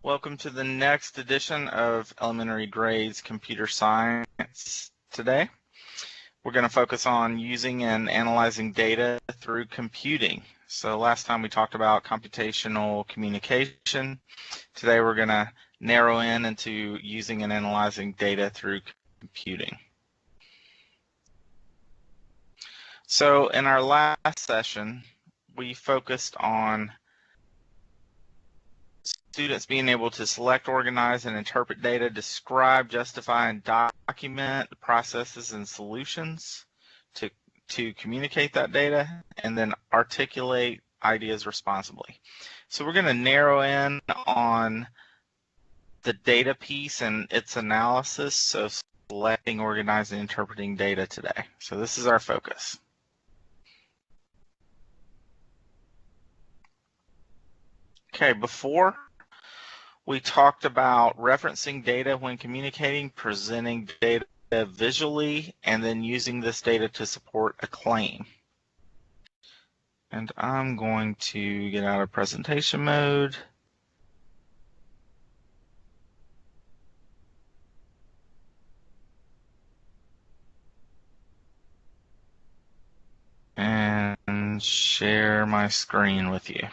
Welcome to the next edition of Elementary Grades Computer Science. Today, we're going to focus on using and analyzing data through computing. So last time we talked about computational communication. Today we're going to narrow in into using and analyzing data through computing. So in our last session, we focused on students being able to select, organize, and interpret data, describe, justify, and document the processes and solutions to communicate that data, and then articulate ideas responsibly. So we're going to narrow in on the data piece and its analysis, so selecting, organizing, and interpreting data today. So this is our focus. Okay, before we talked about referencing data when communicating, presenting data visually, and then using this data to support a claim. And I'm going to get out of presentation mode. And share my screen with you.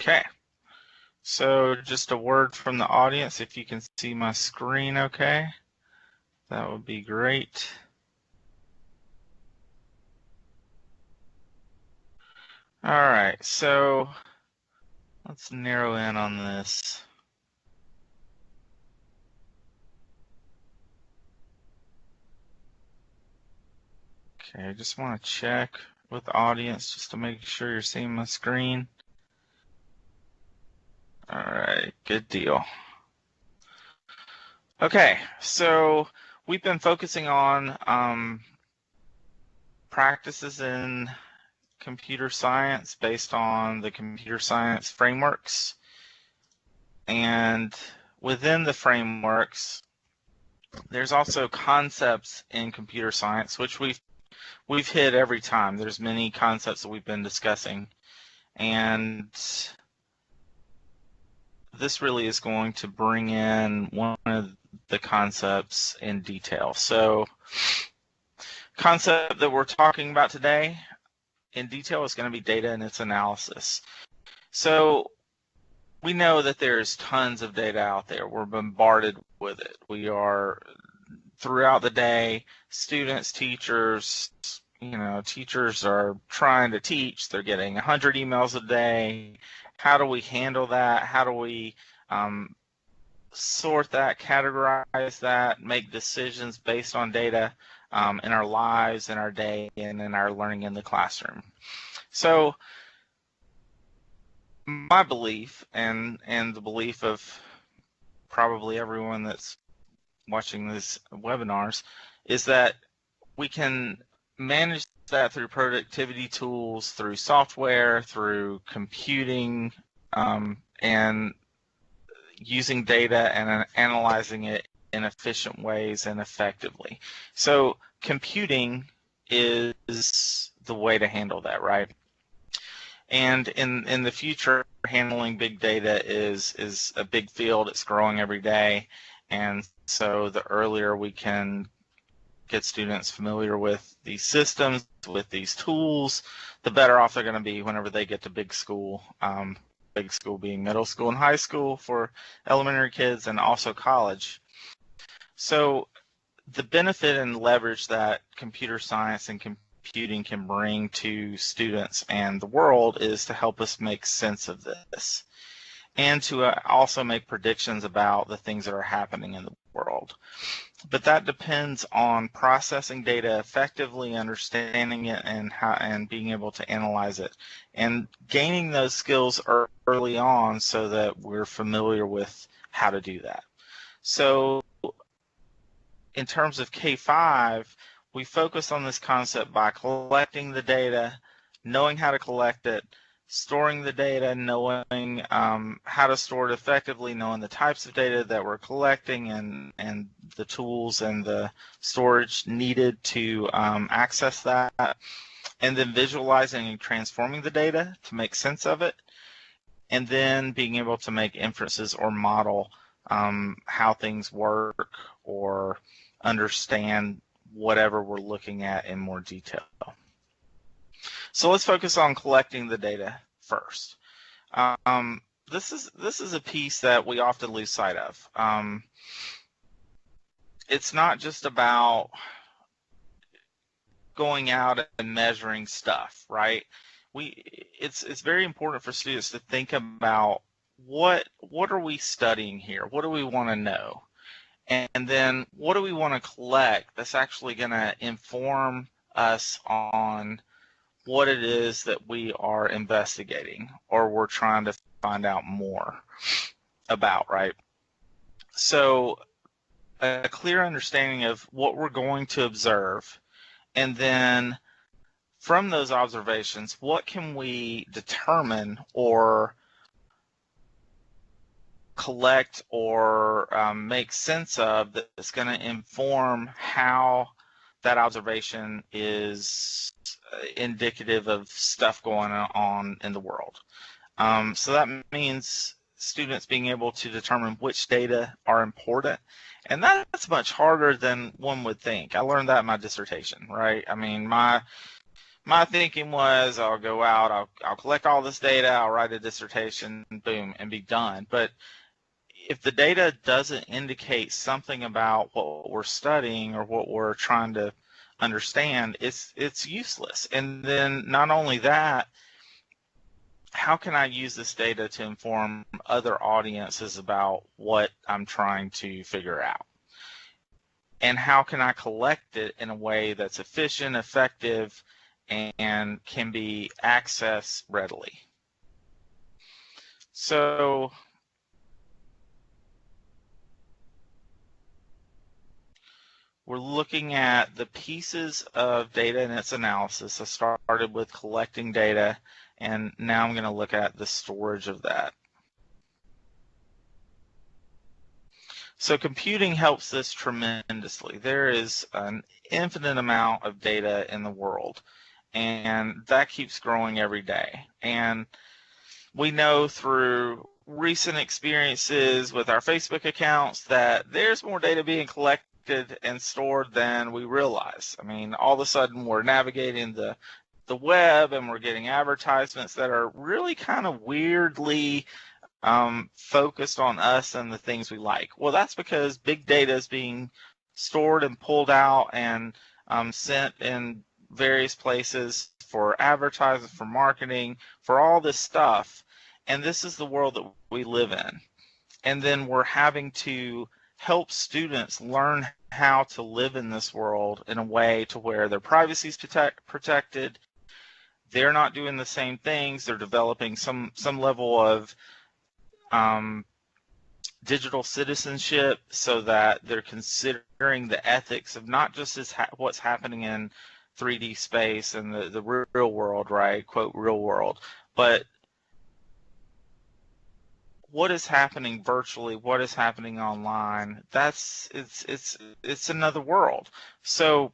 Okay, so just a word from the audience, if you can see my screen okay, that would be great. All right, so let's narrow in on this. Okay, I just want to check with the audience just to make sure you're seeing my screen. All right, good deal. Okay, so we've been focusing on practices in computer science based on the computer science frameworks. And within the frameworks, there's also concepts in computer science, which we've hit every time. There's many concepts that we've been discussing. And this really is going to bring in one of the concepts in detail. So, concept that we're talking about today in detail is going to be data and its analysis. So, we know that there's tons of data out there. We're bombarded with it. We are, throughout the day, students, teachers, teachers are trying to teach. They're getting 100 emails a day. How do we handle that? How do we sort that, categorize that, make decisions based on data in our lives, in our day, and in our learning in the classroom? So my belief, and the belief of probably everyone that's watching these webinars, is that we can manage that through productivity tools, through software, through computing, and using data and analyzing it in efficient ways and effectively. So computing is the way to handle that, right? And in the future, handling big data is a big field. It's growing every day. And so the earlier we can get students familiar with these systems, with these tools, the better off they're going to be whenever they get to big school. Big school being middle school and high school for elementary kids, and also college. So the benefit and leverage that computer science and computing can bring to students and the world is to help us make sense of this, and to also make predictions about the things that are happening in the world. But that depends on processing data effectively, understanding it, and being able to analyze it, and gaining those skills early on so that we're familiar with how to do that. So in terms of K-5, we focus on this concept by collecting the data, knowing how to collect it, storing the data, knowing how to store it effectively, knowing the types of data that we're collecting, and the tools and the storage needed to access that, and then visualizing and transforming the data to make sense of it, and then being able to make inferences or model how things work or understand whatever we're looking at in more detail. So let's focus on collecting the data first. This is a piece that we often lose sight of. It's not just about going out and measuring stuff, right? It's very important for students to think about what are we studying here? What do we want to know? And then what do we want to collect that's actually going to inform us on what it is that we are investigating or we're trying to find out more about, right? So a clear understanding of what we're going to observe, and then from those observations, what can we determine or collect or make sense of that's going to inform how that observation is indicative of stuff going on in the world. So that means students being able to determine which data are important, and that's much harder than one would think. I learned that in my dissertation, right? I mean, my thinking was I'll go out, I'll collect all this data, I'll write a dissertation, boom, and be done. But if the data doesn't indicate something about what we're studying or what we're trying to understand, it's useless. And then not only that, how can I use this data to inform other audiences about what I'm trying to figure out? And how can I collect it in a way that's efficient, effective, and can be accessed readily? So we're looking at the pieces of data and its analysis. I started with collecting data, and now I'm going to look at the storage of that. So computing helps this tremendously. There is an infinite amount of data in the world, and that keeps growing every day. And we know through recent experiences with our Facebook accounts that there's more data being collected and stored than we realize. I mean, all of a sudden we're navigating the web and we're getting advertisements that are really kind of weirdly focused on us and the things we like. Well, that's because big data is being stored and pulled out and sent in various places for advertising, for marketing, for all this stuff. And this is the world that we live in. And then we're having to help students learn how to live in this world in a way to where their privacy is protected. They're not doing the same things. They're developing some level of digital citizenship so that they're considering the ethics of not just what's happening in 3D space and the real world, right? Quote, real world, but what is happening virtually, what is happening online. It's another world. So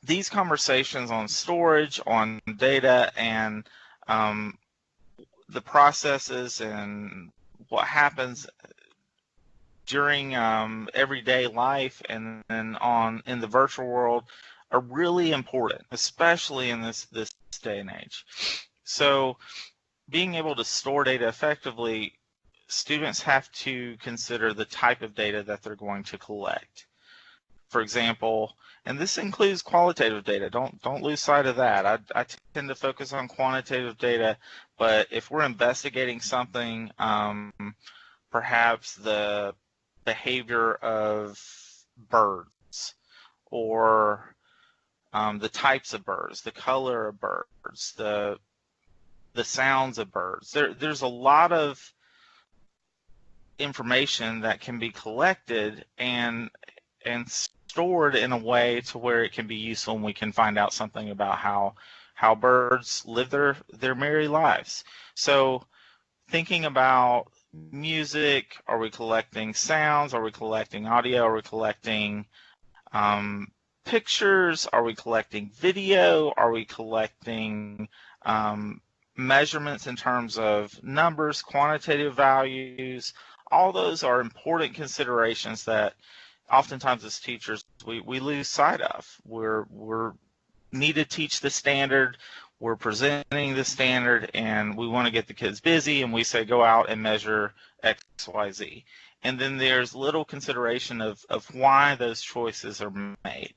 these conversations on storage, on data, and the processes and what happens during everyday life and then in the virtual world are really important, especially in this day and age. So being able to store data effectively, students have to consider the type of data that they're going to collect. For example, and this includes qualitative data. Don't lose sight of that. I tend to focus on quantitative data, but if we're investigating something, perhaps the behavior of birds or the types of birds, the color of birds, the sounds of birds. There's a lot of information that can be collected and stored in a way to where it can be useful, and we can find out something about how birds live their merry lives. So thinking about music, are we collecting sounds? Are we collecting audio? Are we collecting pictures? Are we collecting video? Are we collecting measurements in terms of numbers, quantitative values, all those are important considerations that oftentimes as teachers we lose sight of. We're need to teach the standard, we're presenting the standard, and we want to get the kids busy, and we say go out and measure X, Y, Z. And then there's little consideration of why those choices are made.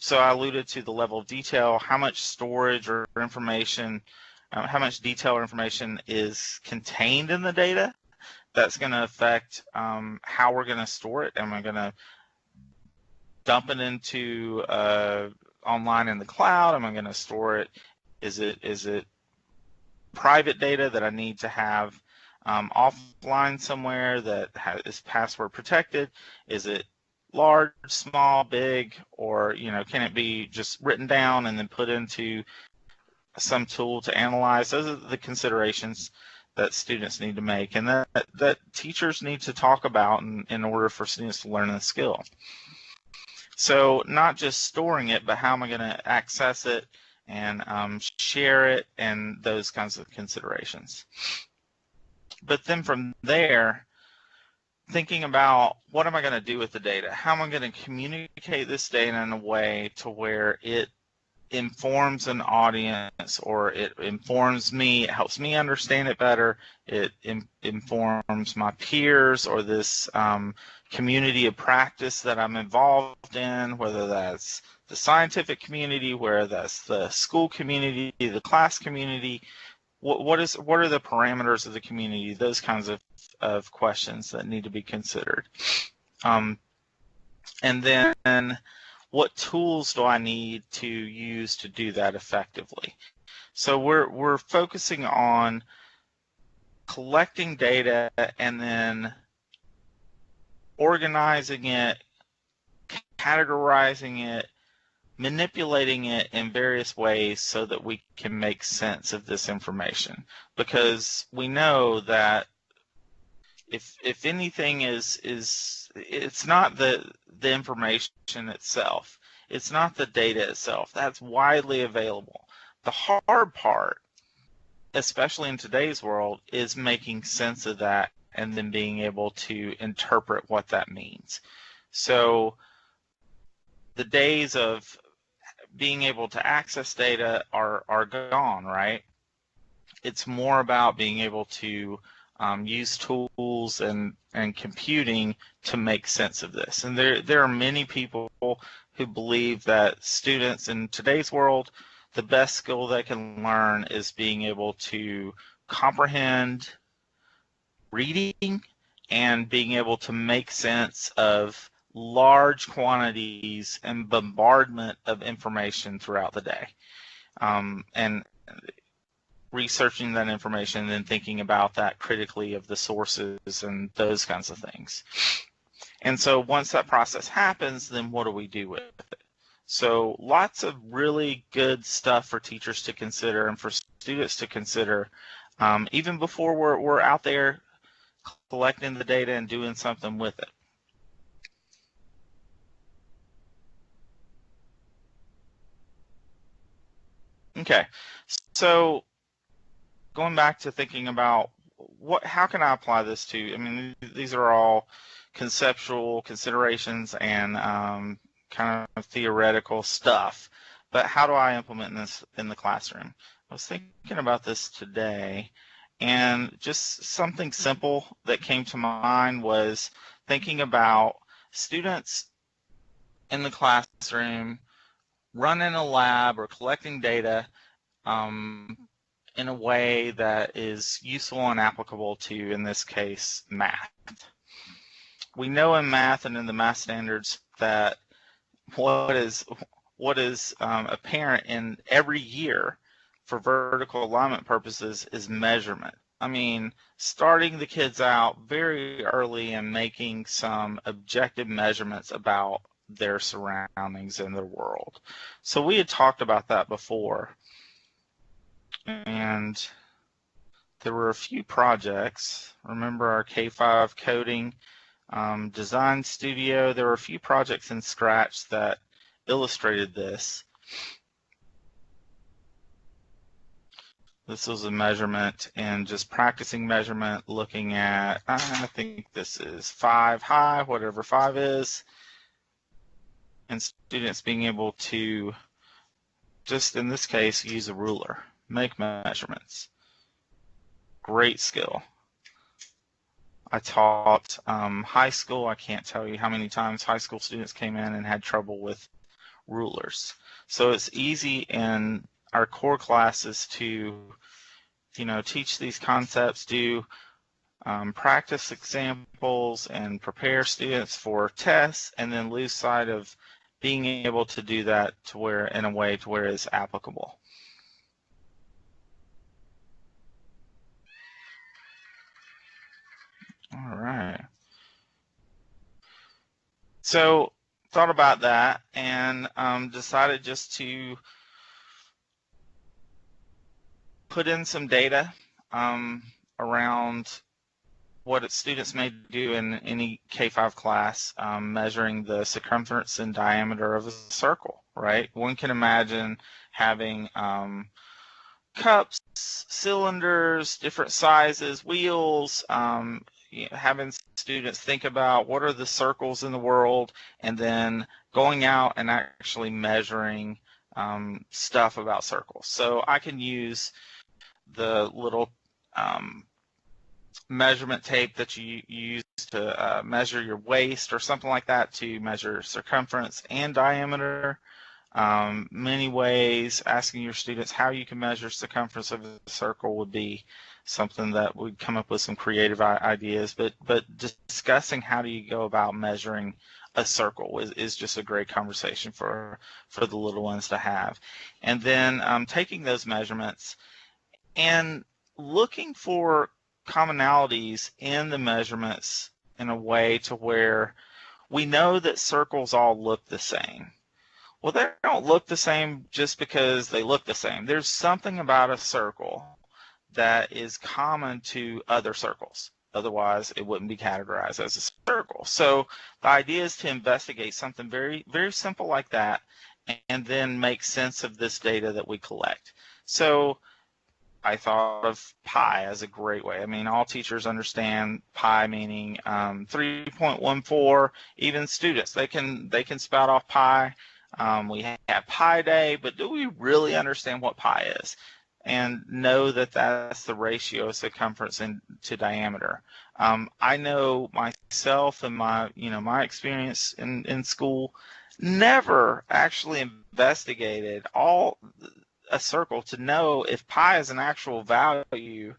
So I alluded to the level of detail, how much storage or information, how much detail or information is contained in the data. That's going to affect how we're going to store it. Am I going to dump it into online in the cloud? Am I going to store it? Is it private data that I need to have offline somewhere that is password protected? Is it large, small, big, or can it be just written down and then put into some tool to analyze? Those are the considerations that students need to make, and that teachers need to talk about in order for students to learn the skill. So not just storing it, but how am I going to access it and share it, and those kinds of considerations. But then from there, thinking about what am I going to do with the data? How am I going to communicate this data in a way to where it informs an audience, or it informs me, it helps me understand it better, it informs my peers or this community of practice that I'm involved in, whether that's the scientific community, whether that's the school community, the class community. What are the parameters of the community? Those kinds of questions that need to be considered. And then what tools do I need to use to do that effectively? So we're focusing on collecting data and then organizing it, categorizing it, manipulating it in various ways so that we can make sense of this information. Because we know that if anything it's not the information itself, it's not the data itself. That's widely available. The hard part, especially in today's world, is making sense of that and then being able to interpret what that means. So the days of being able to access data are gone, right? It's more about being able to use tools and computing to make sense of this. And there are many people who believe that students in today's world, the best skill they can learn is being able to comprehend reading and being able to make sense of large quantities and bombardment of information throughout the day. And researching that information and then thinking about that critically of the sources and those kinds of things. And so once that process happens, then what do we do with it? So lots of really good stuff for teachers to consider and for students to consider, even before we're out there collecting the data and doing something with it. Okay, so going back to thinking about how can I apply this to? I mean, these are all conceptual considerations and kind of theoretical stuff, but how do I implement this in the classroom? I was thinking about this today, and just something simple that came to mind was thinking about students in the classroom running a lab or collecting data in a way that is useful and applicable to, in this case, math. We know in math and in the math standards that what is apparent in every year for vertical alignment purposes is measurement. I mean, starting the kids out very early and making some objective measurements about their surroundings and their world. So we had talked about that before. And there were a few projects. Remember our K5 coding design studio? There were a few projects in Scratch that illustrated this. This was a measurement and just practicing measurement, looking at, I think this is 5 high, whatever 5 is, and students being able to, just in this case, use a ruler, make measurements. Great skill. I taught high school. I can't tell you how many times high school students came in and had trouble with rulers. So it's easy in our core classes to, teach these concepts, do practice examples, and prepare students for tests, and then lose sight of being able to do that to where, in a way to where it's applicable. All right. So thought about that and decided just to put in some data around what students may do in any K-5 class, measuring the circumference and diameter of a circle, right? One can imagine having cups, cylinders, different sizes, wheels, having students think about what are the circles in the world, and then going out and actually measuring stuff about circles. So I can use the little measurement tape that you use to measure your waist or something like that to measure circumference and diameter. Many ways. Asking your students how you can measure circumference of a circle would be something that would come up with some creative ideas, but discussing how do you go about measuring a circle is just a great conversation for the little ones to have. And then taking those measurements and looking for commonalities in the measurements in a way to where we know that circles all look the same. Well, they don't look the same just because they look the same. There's something about a circle that is common to other circles. Otherwise, it wouldn't be categorized as a circle. So the idea is to investigate something very, very simple like that and then make sense of this data that we collect. So I thought of pi as a great way. I mean, all teachers understand pi meaning 3.14. Even students, they can spout off pi. We have Pi Day, but do we really understand what pi is? And know that that's the ratio of circumference to diameter. I know myself and my experience in school never actually investigated a circle to know if pi is an actual value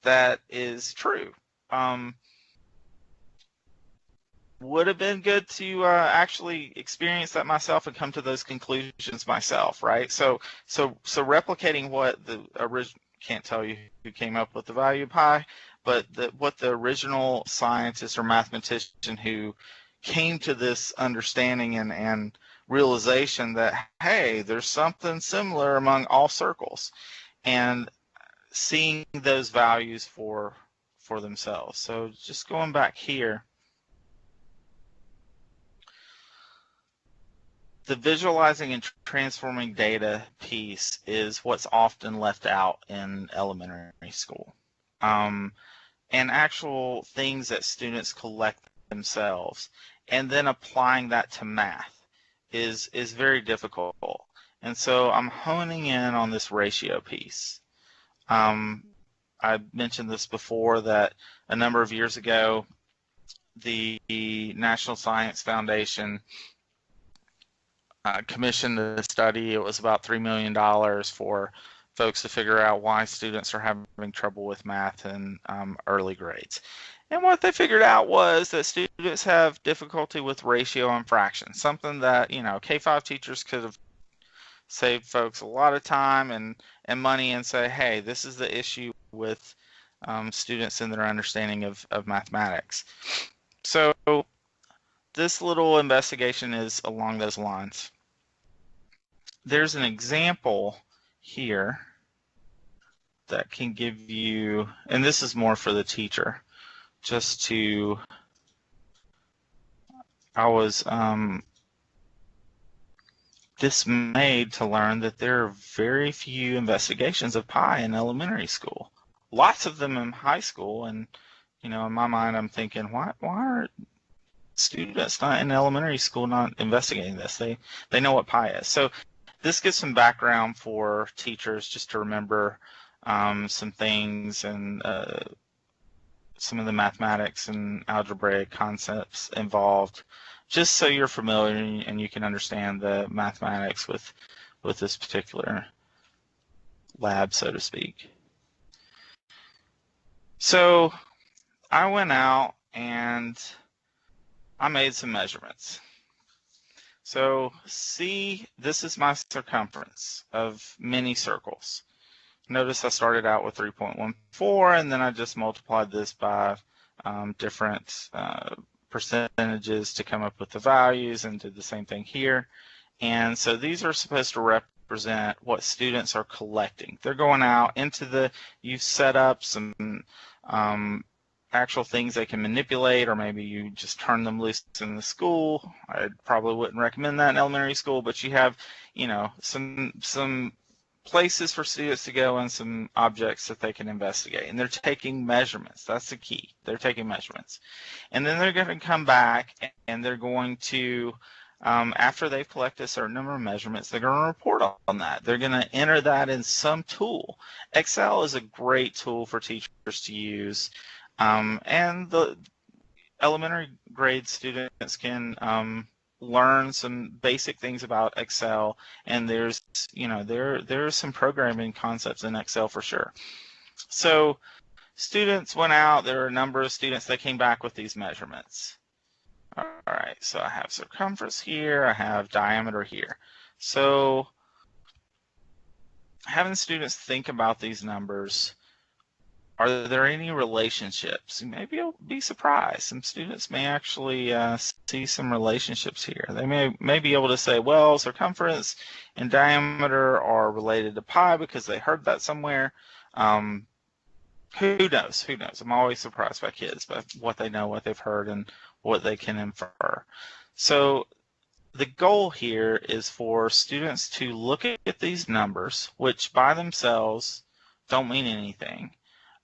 that is true. Would have been good to actually experience that myself and come to those conclusions myself, right? So replicating what the original, can't tell you who came up with the value of pi, but what the original scientist or mathematician who came to this understanding and realization that, hey, there's something similar among all circles, and seeing those values for themselves. So just going back here, the visualizing and transforming data piece is what's often left out in elementary school. And actual things that students collect themselves and then applying that to math is very difficult. And so I'm honing in on this ratio piece. I mentioned this before that a number of years ago, the National Science Foundation commissioned a study. It was about $3 million for folks to figure out why students are having trouble with math in early grades. And what they figured out was that students have difficulty with ratio and fraction, something that, K-5 teachers could have saved folks a lot of time and money and say, hey, this is the issue with students and their understanding of mathematics. So this little investigation is along those lines. There's an example here that can give you, and this is more for the teacher, just to, I was dismayed to learn that there are very few investigations of pi in elementary school. Lots of them in high school, and in my mind, I'm thinking, why are students not in elementary school not investigating this? They know what pi is. So this gives some background for teachers just to remember some things and some of the mathematics and algebraic concepts involved, just so you're familiar and you can understand the mathematics with this particular lab, so to speak. So I went out and I made some measurements. So see, this is my circumference of many circles. Notice I started out with 3.14, and then I just multiplied this by different percentages to come up with the values, and did the same thing here. And so these are supposed to represent what students are collecting. They're going out into you've set up some actual things they can manipulate, or maybe you just turn them loose in the school. I probably wouldn't recommend that in elementary school, but you have, some places for students to go and some objects that they can investigate. And they're taking measurements. That's the key. They're taking measurements. And then they're going to come back and they're going to, after they've collected a certain number of measurements, they're going to report on that. They're going to enter that in some tool. Excel is a great tool for teachers to use. And the elementary grade students can learn some basic things about Excel, and there's there's some programming concepts in Excel for sure. So students went out. There were a number of students that came back with these measurements. All right, so I have circumference here, I have diameter here. So having students think about these numbers, are there any relationships? Maybe you'll be surprised. Some students may actually see some relationships here. They may be able to say, well, circumference and diameter are related to pi because they heard that somewhere. Who knows? Who knows? I'm always surprised by kids, by what they know, what they've heard, and what they can infer. So the goal here is for students to look at these numbers, which by themselves don't mean anything,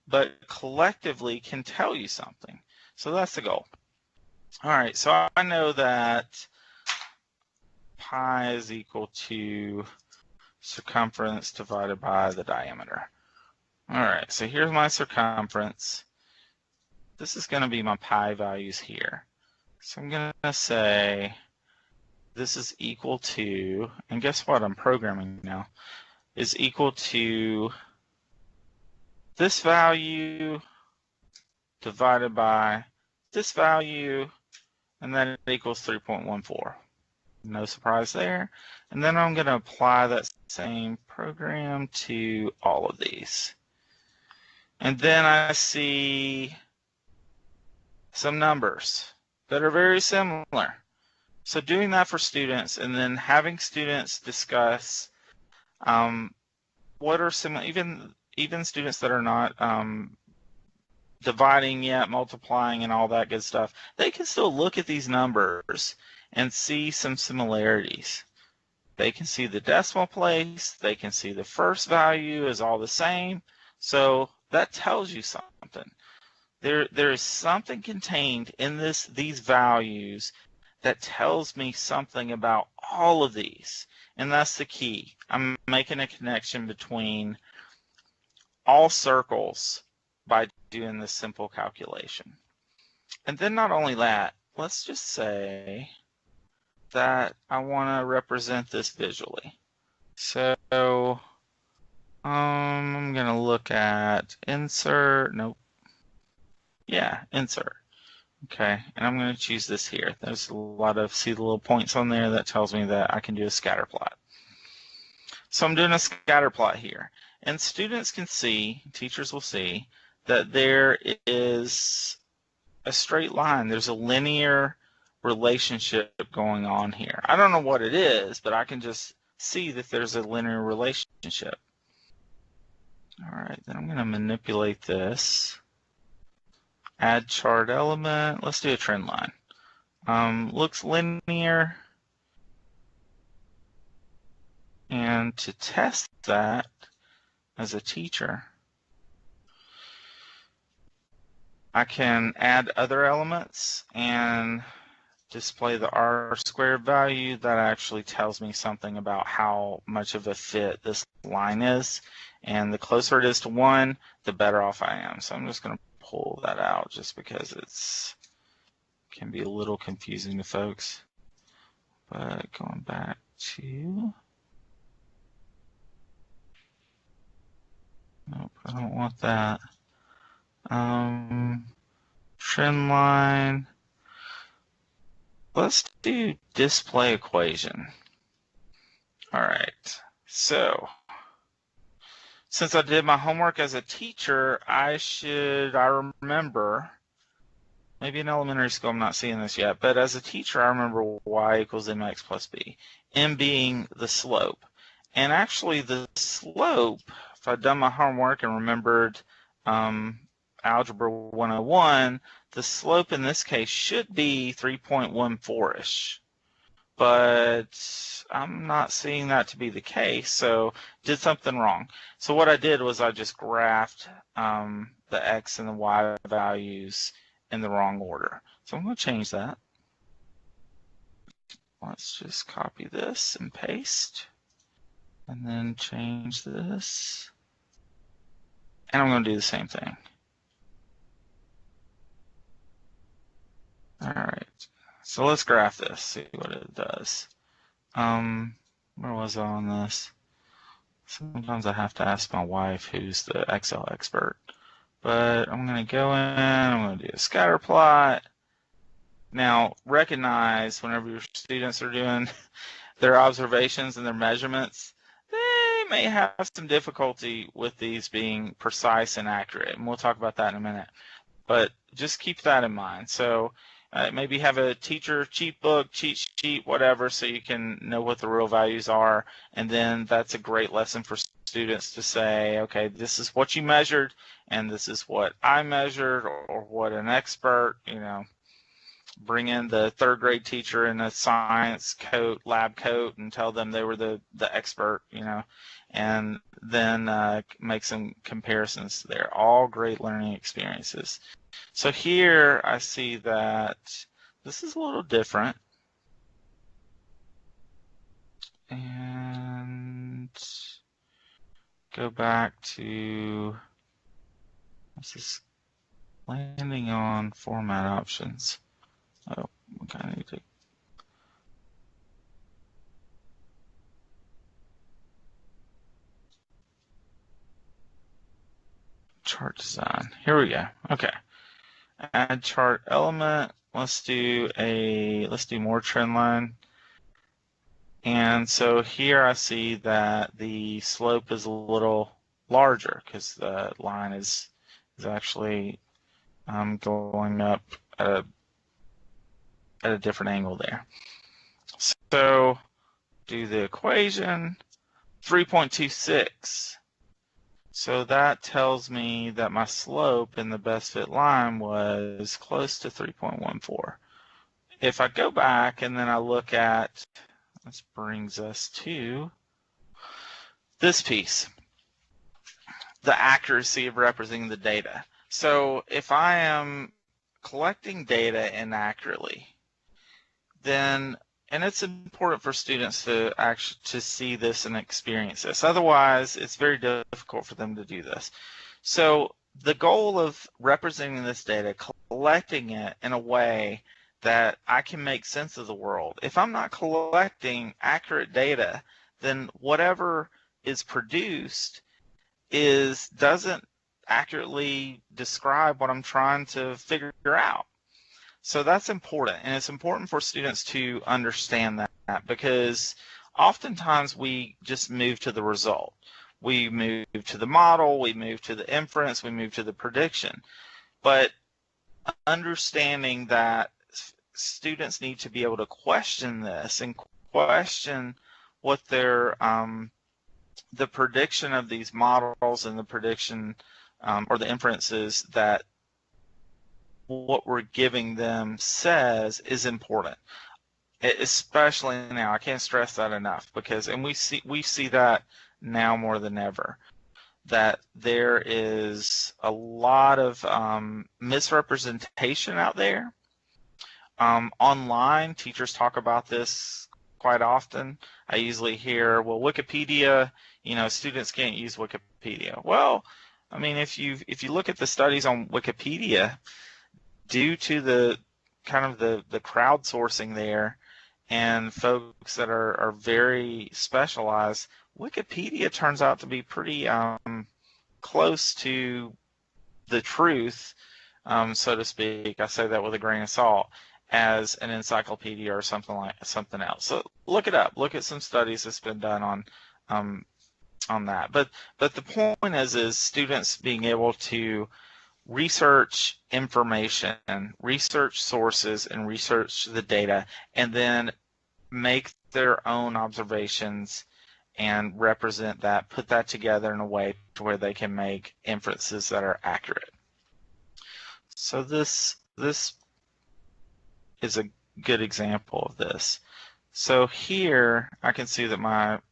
but collectively can tell you something. So that's the goal. All right, so I know that pi is equal to circumference divided by the diameter. All right, so here's my circumference. This is going to be my pi values here. So I'm going to say this is equal to, and guess what I'm programming now, is equal to this value divided by this value, and that equals 3.14. No surprise there. And then I'm going to apply that same program to all of these. And then I see some numbers that are very similar. So doing that for students, and then having students discuss what are similar, even students that are not dividing yet, multiplying and all that good stuff, they can still look at these numbers and see some similarities. They can see the decimal place, they can see the first value is all the same, so that tells you something. There is something contained in these values that tells me something about all of these, and that's the key. I'm making a connection between all circles by doing this simple calculation. And then not only that, let's just say that I want to represent this visually. So I'm going to look at insert, nope. Yeah, insert. Okay, and I'm going to choose this here. There's a lot of, see the little points on there, that tells me that I can do a scatter plot. So I'm doing a scatter plot here. And students can see, teachers will see, that there is a straight line. There's a linear relationship going on here. I don't know what it is, but I can just see that there's a linear relationship. All right, then I'm going to manipulate this. Add chart element. Let's do a trend line. Looks linear. And to test that as a teacher, I can add other elements and display the r² value. That actually tells me something about how much of a fit this line is. And the closer it is to 1, the better off I am. So I'm just going to pull that out just because it can be a little confusing to folks. But going back to... Nope, I don't want that. Trend line. Let's do display equation. All right, so since I did my homework as a teacher, I remember, maybe in elementary school I'm not seeing this yet, but as a teacher I remember y equals mx plus b, m being the slope. And actually the slope, if I'd done my homework and remembered Algebra 101, the slope in this case should be 3.14-ish. But I'm not seeing that to be the case, so did something wrong. So what I did was I just graphed the x and the y values in the wrong order. So I'm going to change that. Let's just copy this and paste, and then change this. And I'm going to do the same thing. All right, so let's graph this, see what it does. Where was I on this? Sometimes I have to ask my wife, who's the Excel expert. But I'm going to go in, I'm going to do a scatter plot. Now, recognize whenever your students are doing their observations and their measurements, they may have some difficulty with these being precise and accurate. And we'll talk about that in a minute. But just keep that in mind. So maybe have a teacher cheat book, cheat sheet, whatever, so you can know what the real values are. And then that's a great lesson for students to say, okay, this is what you measured, and this is what I measured, or what an expert, bring in the third grade teacher in a science coat, lab coat, and tell them they were the expert, and then make some comparisons. They're all great learning experiences. So here I see that this is a little different. And go back to, this is landing on format options. Oh, we kind of need to chart design. Here we go. Okay. Add chart element. Let's do more trend line. And so here I see that the slope is a little larger because the line is actually going up at a different angle there. So do the equation, 3.26. So that tells me that my slope in the best fit line was close to 3.14. If I go back and then I look at, this brings us to this piece, the accuracy of representing the data. So if I am collecting data inaccurately, then, and it's important for students to actually see this and experience this. Otherwise, it's very difficult for them to do this. So the goal of representing this data, collecting it in a way that I can make sense of the world. If I'm not collecting accurate data, then whatever is produced doesn't accurately describe what I'm trying to figure out. So that's important, and it's important for students to understand that, because oftentimes we just move to the result. We move to the model, we move to the inference, we move to the prediction. But understanding that students need to be able to question this and question what their the prediction of these models and the prediction or the inferences that what we're giving them says is important. especially now. I can't stress that enough, because, and we see that now more than ever, that there is a lot of misrepresentation out there. Online, teachers talk about this quite often. I usually hear, well, Wikipedia, students can't use Wikipedia. Well, I mean, if you look at the studies on Wikipedia, due to the kind of the crowdsourcing there and folks that are very specialized, Wikipedia turns out to be pretty close to the truth, so to speak. I say that with a grain of salt, as an encyclopedia or something else. So look it up. Look at some studies that's been done on that. But the point is students being able to research information, research sources, and research the data, and then make their own observations and represent that, put that together in a way to where they can make inferences that are accurate. So this is a good example of this. So here I can see that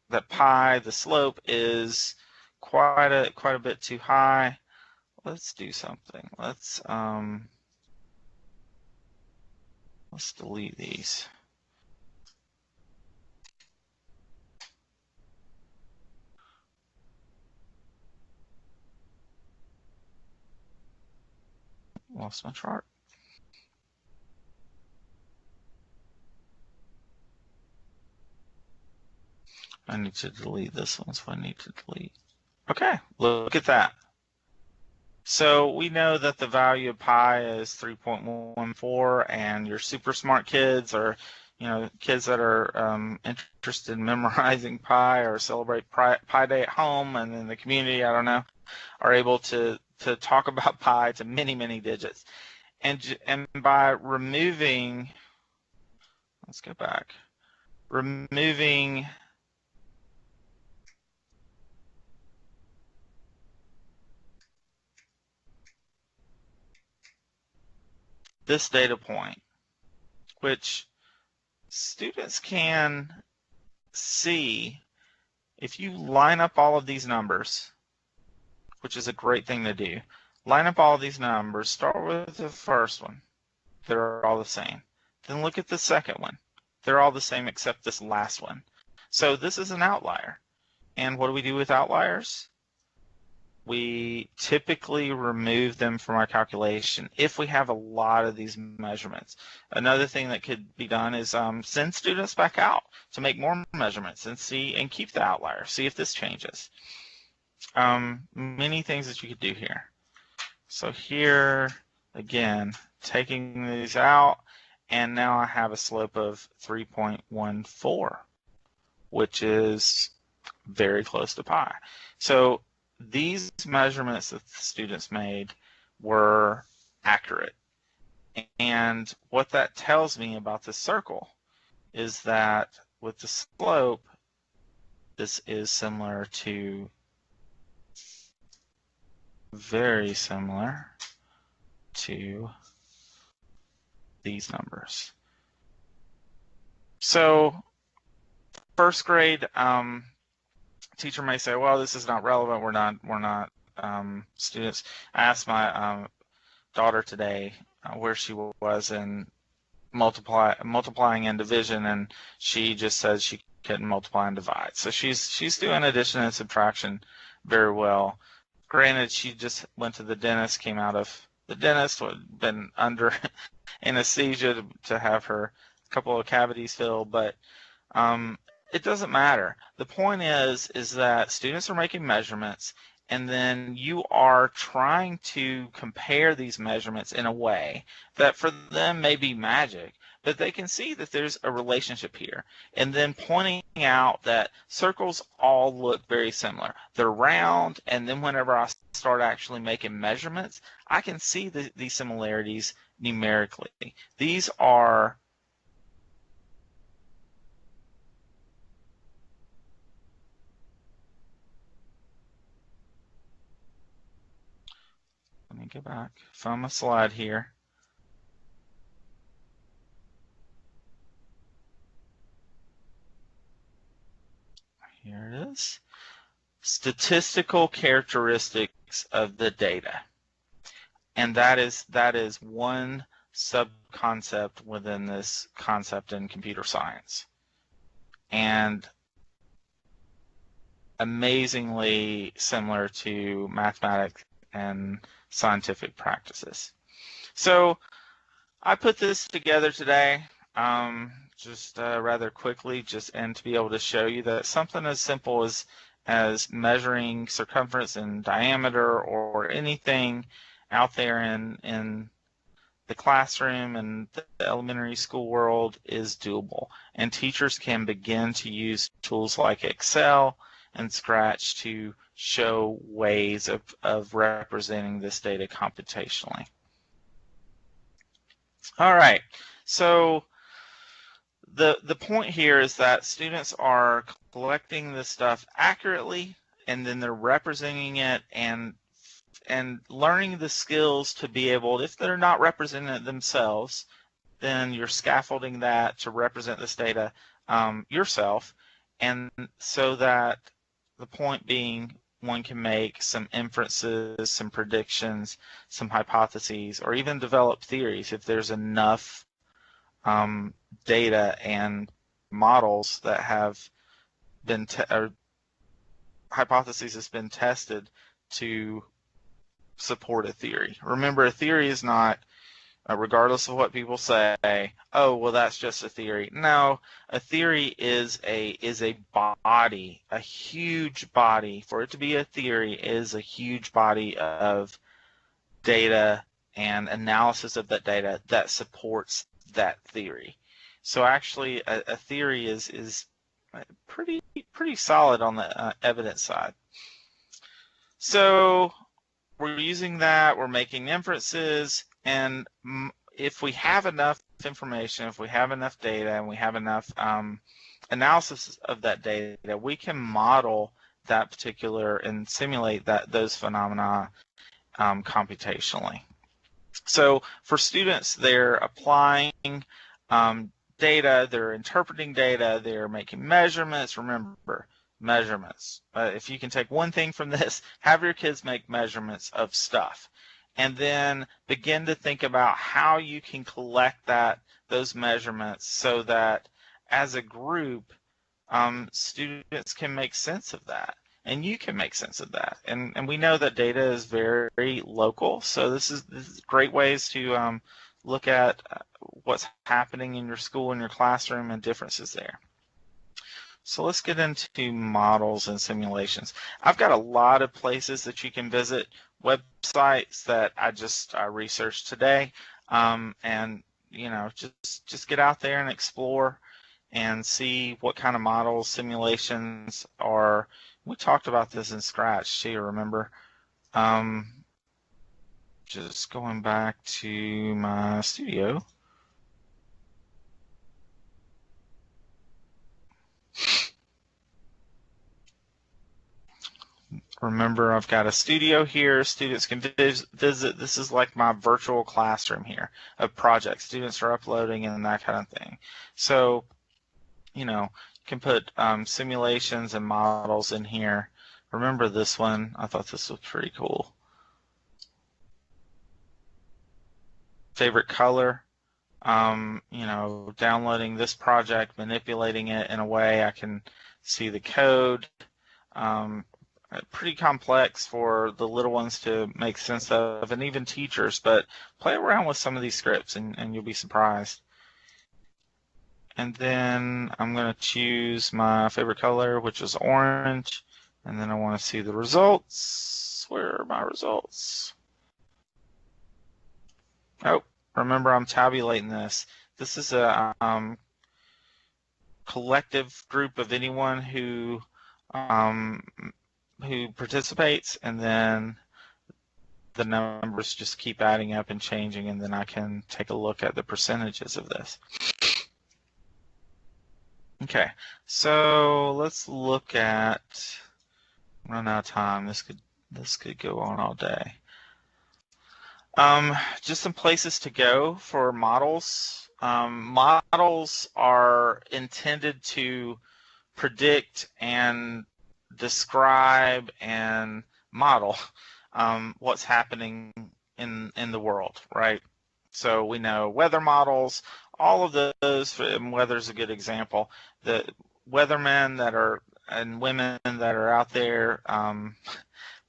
that pi, the slope, is quite a bit too high. Let's do something. Let's delete these. Lost my chart. I need to delete this one, so I need to delete. Okay, look at that. So we know that the value of pi is 3.14, and your super smart kids, or kids that are interested in memorizing pi or celebrate Pi Day at home and in the community, I don't know, are able to talk about pi to many, many digits. And by removing, let's go back, removing this data point, which students can see if you line up all of these numbers, which is a great thing to do. Line up all of these numbers, start with the first one. They're all the same. Then look at the second one. They're all the same except this last one. So this is an outlier. And what do we do with outliers? We typically remove them from our calculation if we have a lot of these measurements. Another thing that could be done is send students back out to make more measurements and keep the outlier. See if this changes. Many things that you could do here. So here, again, taking these out, and now I have a slope of 3.14, which is very close to pi. So these measurements that the students made were accurate. And what that tells me about the circle is that with the slope, this is similar to, very similar to these numbers. So first grade, teacher may say, well, this is not relevant. We're not students. I asked my daughter today where she was in multiplying and division, and she just said she couldn't multiply and divide. So she's doing addition and subtraction very well. Granted, she just went to the dentist, came out of the dentist, been under anesthesia to have her couple of cavities filled, but it doesn't matter. The point is that students are making measurements, and then you are trying to compare these measurements in a way that for them may be magic, but they can see that there's a relationship here. And then pointing out that circles all look very similar. They're round, and then whenever I start actually making measurements, I can see these similarities numerically. These are let me go back, find my slide here. is statistical characteristics of the data. And that is one sub-concept within this concept in computer science. And amazingly similar to mathematics and scientific practices. So I put this together today just rather quickly, and to be able to show you that something as simple as measuring circumference and diameter or anything out there in the classroom and the elementary school world is doable. And teachers can begin to use tools like Excel and Scratch to show ways of representing this data computationally. All right, so the point here is that students are collecting this stuff accurately, and then they're representing it and learning the skills to be able, if they're not representing it themselves, then you're scaffolding that to represent this data yourself, and so that the point being one can make some inferences, some predictions, some hypotheses, or even develop theories if there's enough data and models that have been or hypotheses has been tested to support a theory. Remember, a theory is not, regardless of what people say, oh, well, that's just a theory. No, a theory is a body, a huge body. For it to be a theory is a huge body of data and analysis of that data that supports that theory. So actually, a theory is pretty solid on the evidence side. So we're using that, we're making inferences, and if we have enough information, if we have enough data, and we have enough analysis of that data, we can model that particular and simulate those phenomena computationally. So for students, they're applying data, they're interpreting data, they're making measurements. Remember, measurements. If you can take one thing from this, have your kids make measurements of stuff, and then begin to think about how you can collect those measurements so that as a group, students can make sense of that, and you can make sense of that. And we know that data is very local, so this is great ways to look at what's happening in your school and your classroom and differences there. So let's get into models and simulations. I've got a lot of places that you can visit, websites that I just researched today, and just get out there and explore and see what kind of models, simulations are. We talked about this in Scratch too, remember? Just going back to my studio. Remember, I've got a studio here. Students can visit. This is like my virtual classroom here of projects. Students are uploading and that kind of thing. So, you can put simulations and models in here. Remember this one? I thought this was pretty cool. Favorite color. Downloading this project, manipulating it in a way I can see the code. Pretty complex for the little ones to make sense of, and even teachers, but play around with some of these scripts and you'll be surprised. And then I'm going to choose my favorite color, which is orange, and then I want to see the results. Where are my results? Oh, remember, I'm tabulating this. This is a collective group of anyone who participates, and then the numbers just keep adding up and changing, and then I can take a look at the percentages of this. Okay, so let's look at, run out of time, this could go on all day. Just some places to go for models. Models are intended to predict and describe and model what's happening in the world, right? So we know weather models, all of those, and weather's a good example. The weathermen that are and women that are out there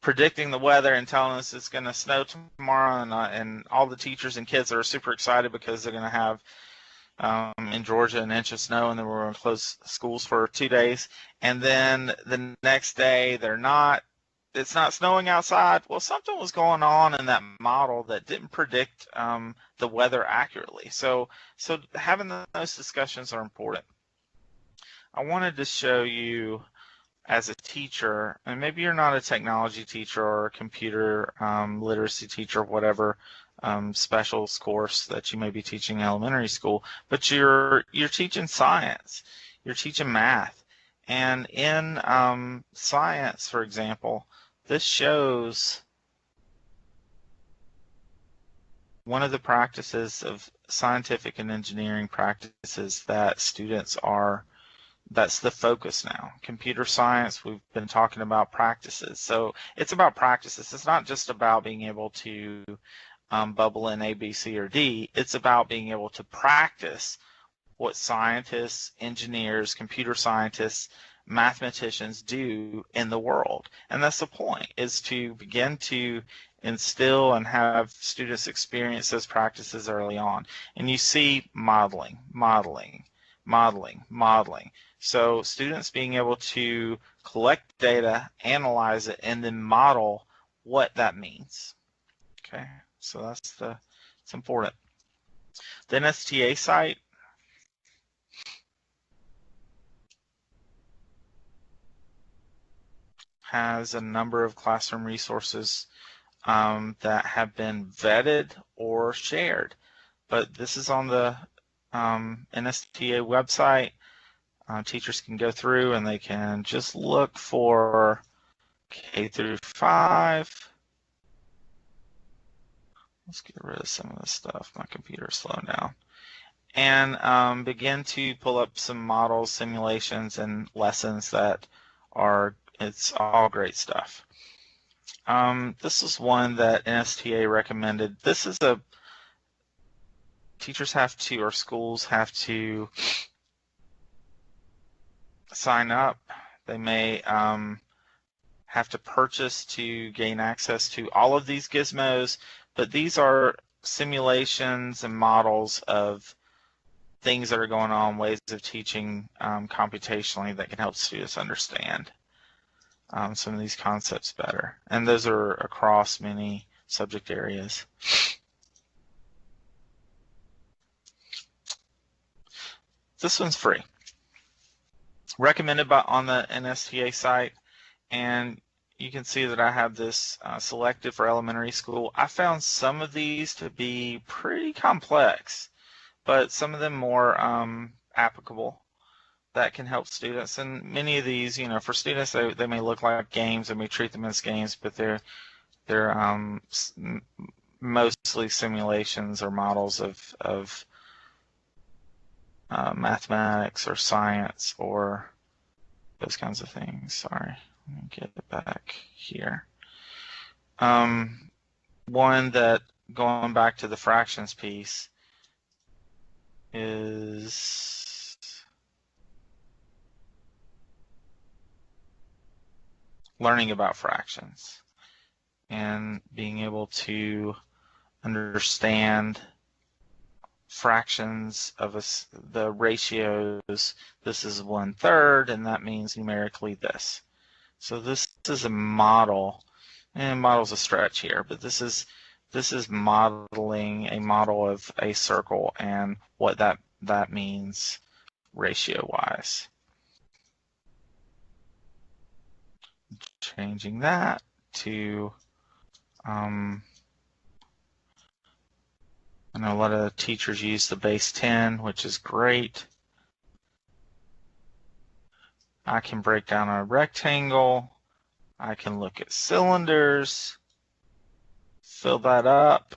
predicting the weather and telling us it's going to snow tomorrow, and all the teachers and kids are super excited because they're going to have in Georgia an inch of snow, and then we're going to close schools for 2 days. And then the next day it's not snowing outside. Well, something was going on in that model that didn't predict the weather accurately. So having those discussions are important. I wanted to show you as a teacher, and maybe you're not a technology teacher or a computer literacy teacher or whatever specials course that you may be teaching in elementary school, but you're teaching science, you're teaching math. And in science, for example, this shows one of the practices of scientific and engineering practices that students are, that's the focus now. Computer science, we've been talking about practices. So it's about practices. It's not just about being able to bubble in A, B, C, or D. It's about being able to practice what scientists, engineers, computer scientists, mathematicians do in the world. And that's the point, is to begin to instill and have students experience those practices early on. And you see modeling, modeling, modeling, modeling. So students being able to collect data, analyze it, and then model what that means. Okay, so it's important. The NSTA site has a number of classroom resources that have been vetted or shared. But this is on the NSTA website. Teachers can go through and they can just look for K through 5. Let's get rid of some of this stuff. My computer's slowing down. And begin to pull up some models, simulations, and lessons that are, it's all great stuff. This is one that NSTA recommended. This is teachers have to, or schools have to sign up. They may have to purchase to gain access to all of these gizmos, but these are simulations and models of things that are going on, ways of teaching computationally that can help students understand some of these concepts better. And those are across many subject areas. This one's free. Recommended on the NSTA site, and you can see that I have this selected for elementary school. I found some of these to be pretty complex, but some of them more applicable that can help students. And many of these, you know, for students, they may look like games, and we treat them as games, but they're mostly simulations or models of mathematics or science or those kinds of things. Sorry, let me get it back here. One that, going back to the fractions piece, is learning about fractions and being able to understand fractions of the ratios. This is 1/3, and that means numerically this. So this is a model, and model's a stretch here, but this is modeling a model of a circle and what that means ratio-wise. Changing that to I know a lot of teachers use the base 10, which is great. I can break down a rectangle. I can look at cylinders, fill that up.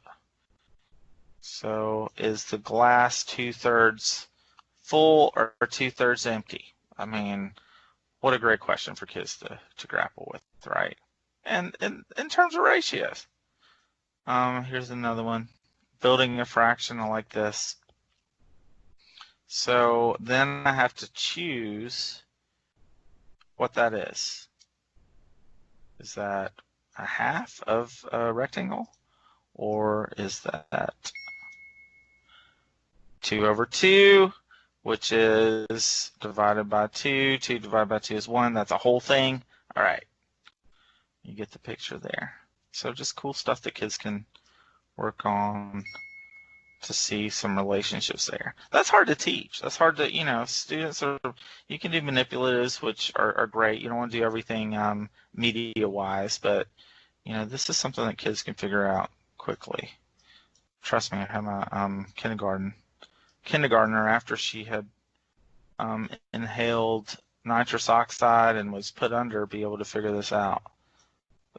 So is the glass 2/3 full or 2/3 empty? I mean, what a great question for kids to grapple with, right? And in terms of ratios, here's another one. Building a fraction, I like this. So then I have to choose what that is. Is that a half of a rectangle? Or is that 2 over 2, which is divided by 2. 2 divided by 2 is 1. That's a whole thing. All right. You get the picture there. So just cool stuff that kids can work on to see some relationships there. That's hard to teach. That's hard to, students you can do manipulatives, which are great. You don't want to do everything media-wise, but, this is something that kids can figure out quickly. Trust me, I had my kindergartner, after she had inhaled nitrous oxide and was put under, be able to figure this out.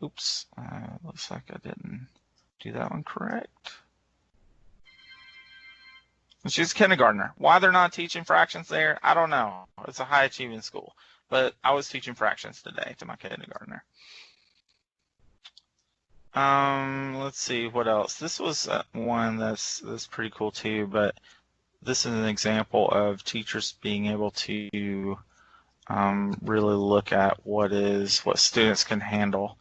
Oops, looks like I didn't do that one correct. And she's a kindergartner. Why they're not teaching fractions there, I don't know. It's a high achieving school. But I was teaching fractions today to my kindergartner. Let's see what else. This was one that's pretty cool too, but this is an example of teachers being able to really look at what students can handle.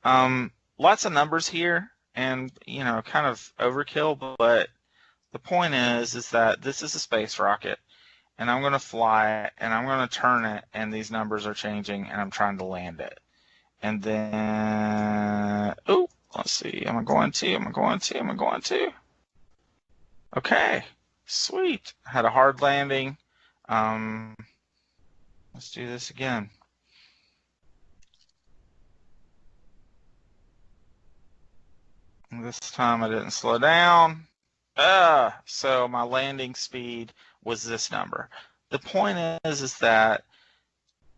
Lots of numbers here, and kind of overkill, but the point is that this is a space rocket, and I'm going to fly it, and I'm going to turn it, and these numbers are changing, and I'm trying to land it. And then, let's see, am I going to? Okay, sweet. Had a hard landing. Let's do this again. And this time I didn't slow down. So my landing speed was this number. The point is that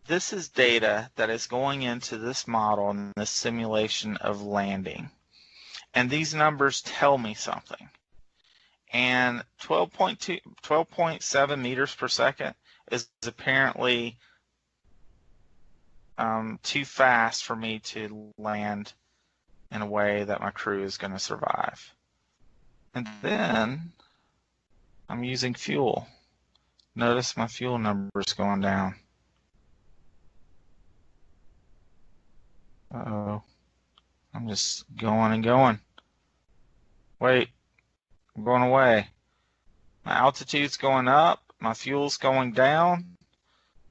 this is data that is going into this model and this simulation of landing. And these numbers tell me something. And 12.7 meters per second is apparently too fast for me to land in a way that my crew is going to survive. And then I'm using fuel. Notice my fuel numbers going down. Uh-oh. I'm just going and going. Wait, I'm going away. My altitude's going up. My fuel's going down.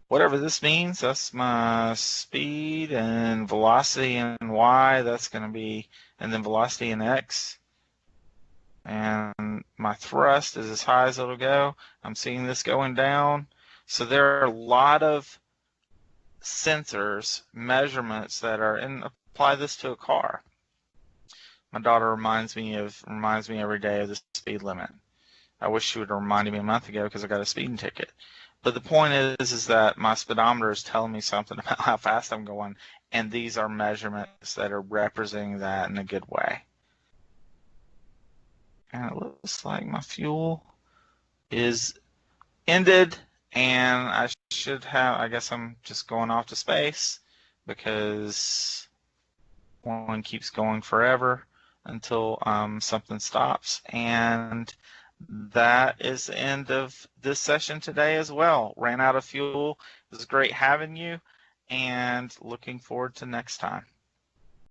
Whatever this means, that's my speed and velocity in Y. That's going to be, and then velocity in X. And my thrust is as high as it'll go. I'm seeing this going down. So there are a lot of sensors, measurements that are, and apply this to a car. My daughter reminds me every day of the speed limit. I wish she would have reminded me a month ago because I got a speeding ticket. But the point is that my speedometer is telling me something about how fast I'm going, and these are measurements that are representing that in a good way. And it looks like my fuel is ended, and I guess I'm just going off to space because one keeps going forever until something stops. And that is the end of this session today as well. Ran out of fuel. It was great having you, and looking forward to next time.